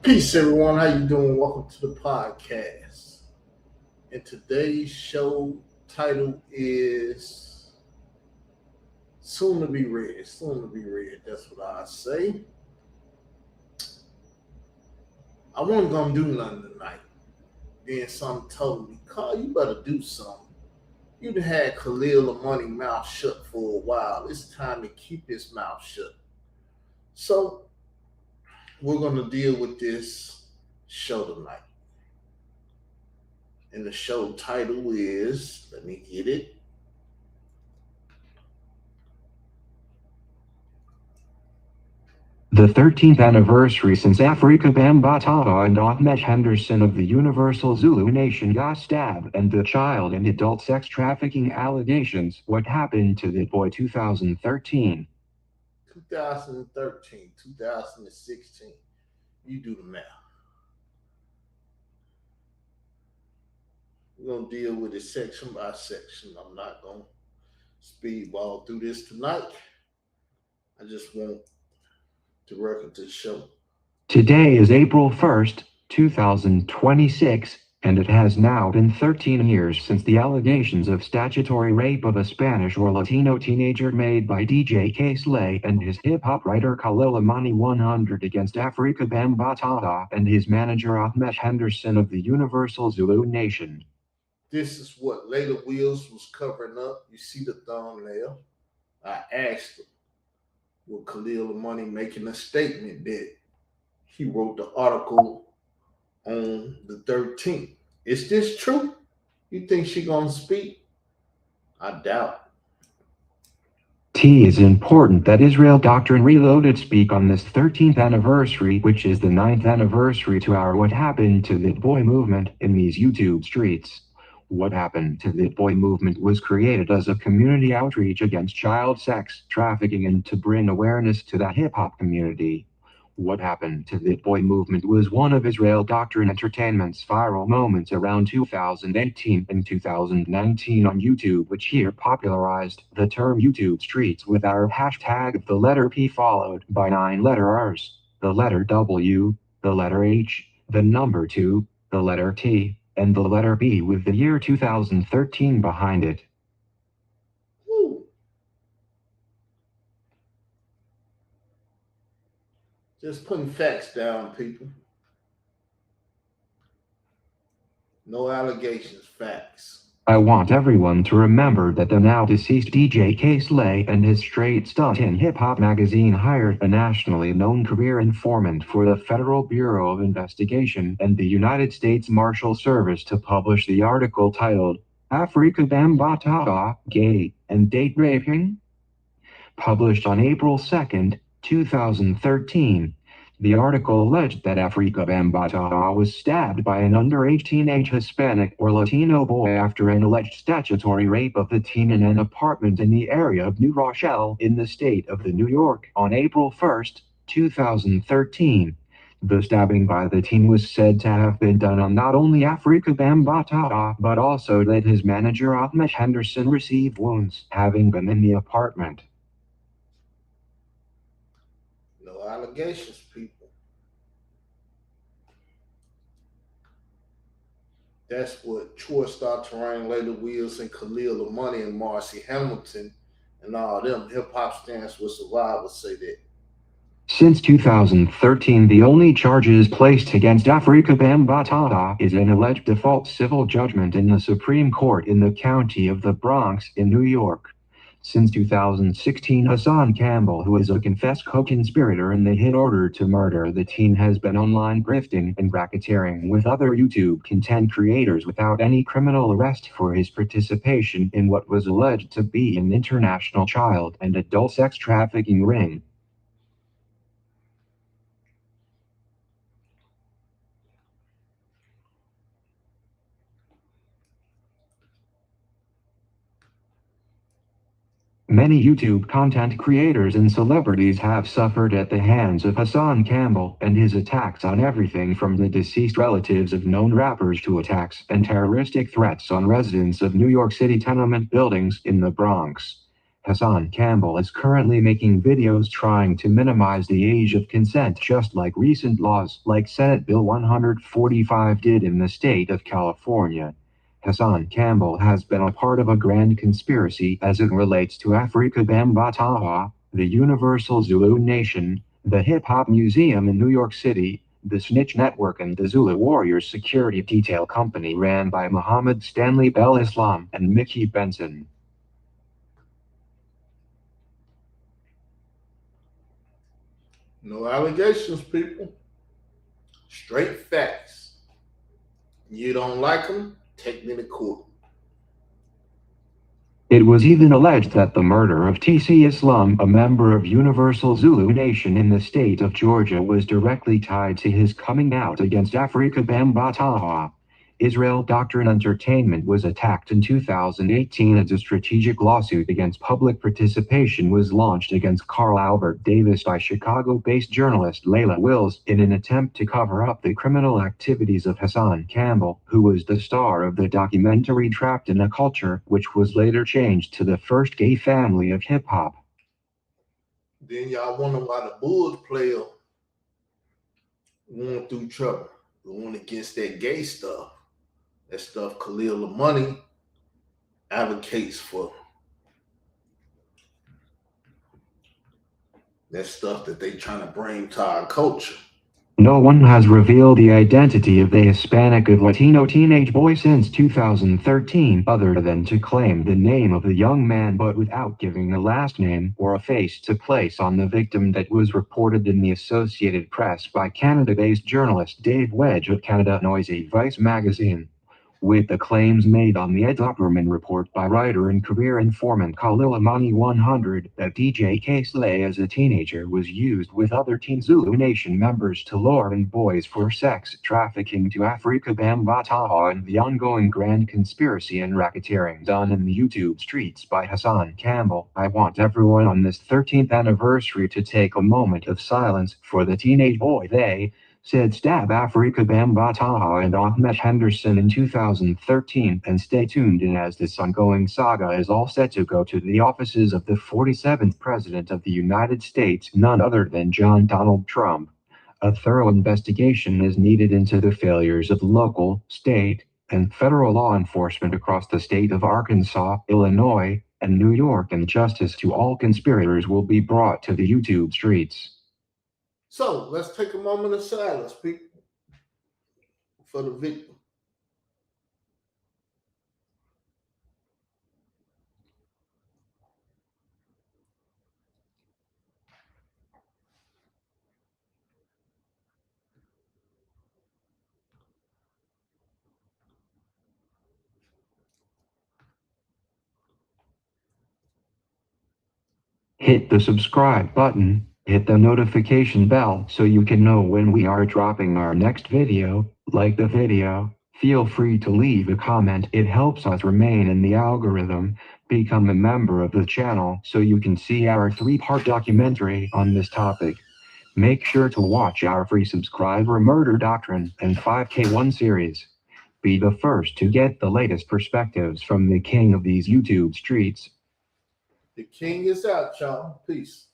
Peace, everyone. How you doing? Welcome to the podcast. And today's show title is "Soon to Be Read." Soon to be read. That's what I say. I wasn't gonna do nothing tonight. Then something told me, "Carl, you better do something. You've had Khalil Money mouth shut for a while. It's time to keep his mouth shut." So we're gonna deal with this show tonight. And the show title is, let me get it, The 13th anniversary since Afrika Bambaataa and Ahmed Henderson of the Universal Zulu Nation got stabbed and the child and adult sex trafficking allegations. What happened to that boy 2013? 2013, 2016. You do the math. We're going to deal with it section by section. I'm not going to speedball through this tonight. I just want to record the show. Today is April 1st, 2026, and it has now been 13 years since the allegations of statutory rape of a Spanish or Latino teenager made by DJ K-Slay and his hip-hop writer Khalil Amani 100 against Afrika Bambaataa and his manager Ahmed Henderson of the Universal Zulu Nation. This is what Layla Wheels was covering up. You see the thumbnail. I asked him, with Khalil Money making a statement that he wrote the article on the 13th. Is this true? You think she gonna speak? I doubt. T is important that Israel Doctrine Reloaded speak on this 13th anniversary, which is the 9th anniversary to our What Happened to That Boy movement in these YouTube streets. What Happened to That Boy movement was created as a community outreach against child sex trafficking and to bring awareness to the hip-hop community. What Happened to That Boy movement was one of Israel Doctrine Entertainment's viral moments around 2018 and 2019 on YouTube, which here popularized the term YouTube streets with our hashtag of the letter P followed by 9 letter R's, the letter W, the letter H, the number 2, the letter T, and the letter B with the year 2013 behind it. Woo. Just putting facts down, people. No allegations, facts. I want everyone to remember that the now deceased DJ K-Slay and his Straight Stunt in Hip Hop magazine hired a nationally known career informant for the Federal Bureau of Investigation and the United States Marshal Service to publish the article titled Afrika Bambaataa, Gay and Date Raping? Published on April 2nd, 2013. The article alleged that Afrika Bambaataa was stabbed by an underage teenage Hispanic or Latino boy after an alleged statutory rape of the teen in an apartment in the area of New Rochelle in the state of New York on April 1st, 2013. The stabbing by the teen was said to have been done on not only Afrika Bambaataa but also that his manager Ahmed Henderson received wounds, having been in the apartment. No allegations, people. That's what Troy Star Terrain, Layla Wheels, and Khalil Money and Marcy Hamilton and all them hip hop stands with survivors say that. Since 2013, the only charges placed against Afrika Bambaataa is an alleged default civil judgment in the Supreme Court in the County of the Bronx in New York. Since 2016, Hassan Campbell, who is a confessed co-conspirator in the hit Order to Murder the teen, has been online grifting and racketeering with other YouTube content creators without any criminal arrest for his participation in what was alleged to be an international child and adult sex trafficking ring. Many YouTube content creators and celebrities have suffered at the hands of Hassan Campbell and his attacks on everything from the deceased relatives of known rappers to attacks and terroristic threats on residents of New York City tenement buildings in the Bronx. Hassan Campbell is currently making videos trying to minimize the age of consent, just like recent laws like Senate Bill 145 did in the state of California. Hassan Campbell has been a part of a grand conspiracy as it relates to Afrika Bambaataa, the Universal Zulu Nation, the Hip Hop Museum in New York City, the Snitch Network, and the Zulu Warriors security detail company ran by Muhammad Stanley Bell Islam and Mickey Benson. No allegations, people. Straight facts. You don't like them? Take me to court. It was even alleged that the murder of TC Islam, a member of Universal Zulu Nation in the state of Georgia, was directly tied to his coming out against Afrika Bambaataa. Israel Doctrine Entertainment was attacked in 2018 as a strategic lawsuit against public participation was launched against Carl Albert Davis by Chicago-based journalist Layla Wills in an attempt to cover up the criminal activities of Hassan Campbell, who was the star of the documentary Trapped in a Culture, which was later changed to The First Gay Family of Hip Hop. Then y'all wonder why the Bulls player going through trouble, going against that gay stuff. That stuff Khalil Money advocates for. That stuff that they trying to bring to our culture. No one has revealed the identity of the Hispanic or Latino teenage boy since 2013 other than to claim the name of the young man but without giving a last name or a face to place on the victim. That was reported in the Associated Press by Canada-based journalist Dave Wedge of Canada Noisy Vice magazine. With the claims made on the Ed Opperman report by writer and career informant Khalil Amani 100 that DJ K-Slay as a teenager was used with other Teen Zulu Nation members to lure in boys for sex trafficking to Afrika Bambaataa, and the ongoing grand conspiracy and racketeering done in the YouTube streets by Hassan Campbell. I want everyone on this 13th anniversary to take a moment of silence for the teenage boy they said stabbed Afrika Bambaataa and Ahmet Henderson in 2013, and stay tuned in as this ongoing saga is all set to go to the offices of the 47th President of the United States, none other than John Donald Trump. A thorough investigation is needed into the failures of local, state, and federal law enforcement across the state of Arkansas, Illinois, and New York, and justice to all conspirators will be brought to the YouTube streets. So let's take a moment of silence, people, for the victim. Hit the subscribe button. Hit the notification bell so you can know when we are dropping our next video. Like the video. Feel free to leave a comment. It helps us remain in the algorithm. Become a member of the channel so you can see our 3-part documentary on this topic. Make sure to watch our free subscriber Murder Doctrine and 5K1 series. Be the first to get the latest perspectives from the king of these YouTube streets. The king is out, y'all. Peace.